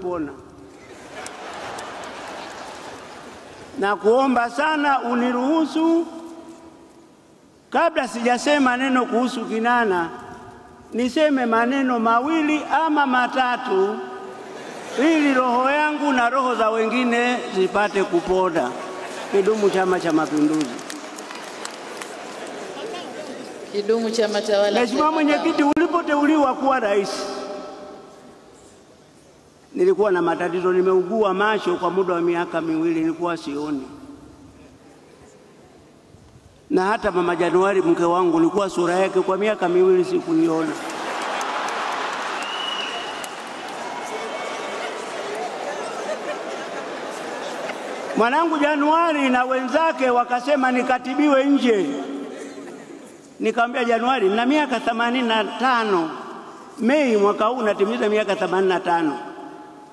pona. Na kuomba sana uniruhusu kabla sijasema neno kuhusu Kinana niseme maneno mawili ama matatu ili roho yangu na roho za wengine zipate kupona. Kidumu Chama cha Mapinduzi! Kidumu chama tawala. Mheshimiwa Mwenyekiti, ulipoteuliwa kuwa rais, nilikuwa na matatizo, nimeugua macho kwa muda wa miaka miwili, nilikuwa sioni. Na hata Mama Januari mke wangu nilikuwa sura yake kwa miaka miwili sikuiona. Mwanangu Januari na wenzake wakasema nikatibiwe nje. Nikamwambia Januari, na miaka 85, Mei mwaka huu natimiza miaka 85.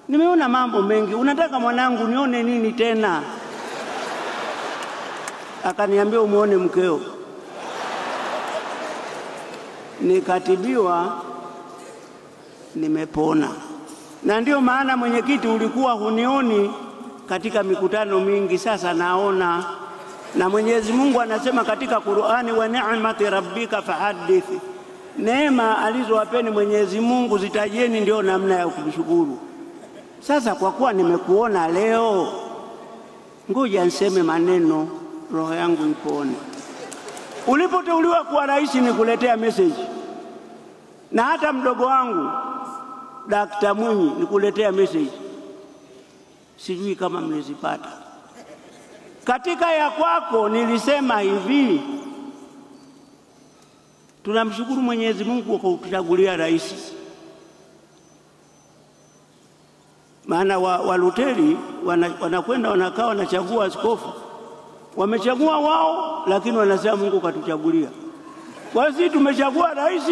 Nimeona mambo mengi, unataka mwanangu nione nini tena? Akaniambia umuone mkeo. Nikatibiwa, nimepona. Na ndio maana mwenyekiti, ulikuwa hunioni katika mikutano mingi, sasa naona. Na Mwenyezi Mungu anasema katika Qur'ani, wa ni'mati rabbika fahaddith. Neema alizowapeni Mwenyezi Mungu zitajieni, ndio namna ya kumshukuru. Sasa kwa kuwa nimekuona leo, ngoja niseme maneno roho yangu ipone. Ulipoteuliwa kuwa rais nikuletea message. Na hata mdogo wangu Dr. Mwinyi nikuletea message. Sijui kama mlizipata. Katika ya kwako nilisema hivi: tunamshukuru Mwenyezi Mungu kwa kutuchagulia rais. Maana Waluteri wanakwenda wanakaa wanachagua askofu. Wamechagua wao, lakini wanasema Mungu katuchagulia. Kwa sisi tumechagua rais,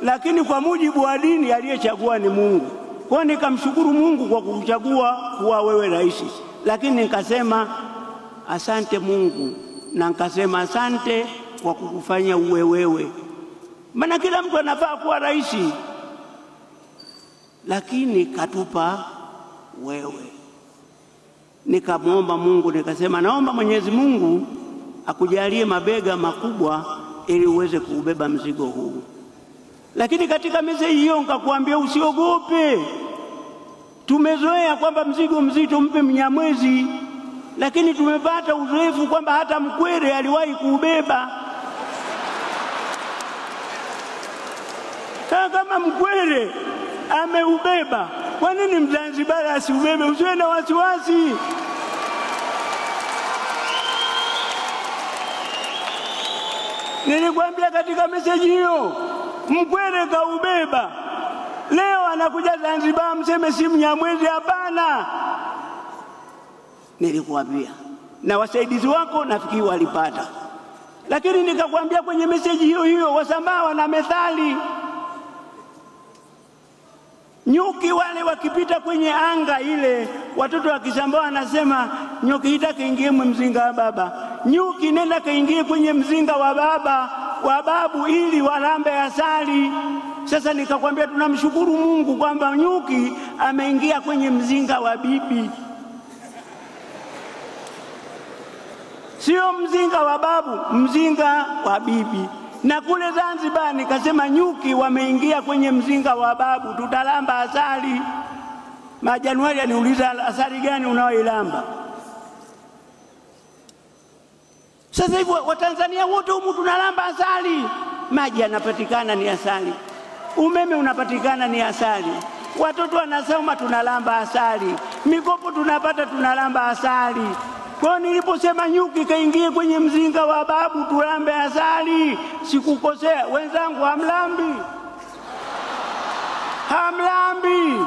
lakini kwa mujibu wa dini aliyechagua ni Mungu. Kwa nikamshukuru Mungu kwa kukuchagua kuwa wewe rais. Lakini nikasema asante Mungu, na nikasema asante kwa kukufanya uwe wewe. Maana kila mtu anafaa kuwa rais, lakini katupa wewe. Nikamwomba Mungu, nikasema naomba Mwenyezi Mungu akujalie mabega makubwa ili uweze kuubeba mzigo huu. Lakini katika message hiyo nikakwambia usiogope. Tumezoea kwamba mzigo mzito mpe Mnyamwezi, lakini tumepata uzoefu kwamba hata Mkwere aliwahi kuubeba. Kama Mkwere ameubeba, kwa nini Mzanzibari asiubebe? Usiwe na wasiwasi. Nilikwambia katika message hiyo, Mkwere kaubeba. Leo anakuja Zanzibar mseme si Mnyamwezi, hapana. Nilikwambia. Na wasaidizi wako nafikiri walipata. Lakini nikakwambia kwenye message hiyo Wasambaa wana methali. Nyuki wale wakipita kwenye anga ile, watoto wa Kisambaa wanasema nyuki hitaka ingie mzinga wa baba. Nyuki nenda kaingie kwenye mzinga wa baba wa babu ili walambe asali. Sasa nikakwambia tunamshukuru Mungu kwamba nyuki ameingia kwenye mzinga wa bibi, sio mzinga wa babu, mzinga wa bibi. Na kule Zanzibar nikasema nyuki wameingia kwenye mzinga wa babu, tutalamba asali. Majanuari aniuliza asali gani unaoilamba? Sasa hivi Watanzania wote humu tunalamba asali. Maji yanapatikana ni asali, umeme unapatikana ni asali, watoto wanasoma tunalamba asali, mikopo tunapata tunalamba asali. Kwa niliposema nyuki kaingie kwenye mzinga wa babu tulambe asali, sikukosea. Wenzangu hamlambi? Hamlambi?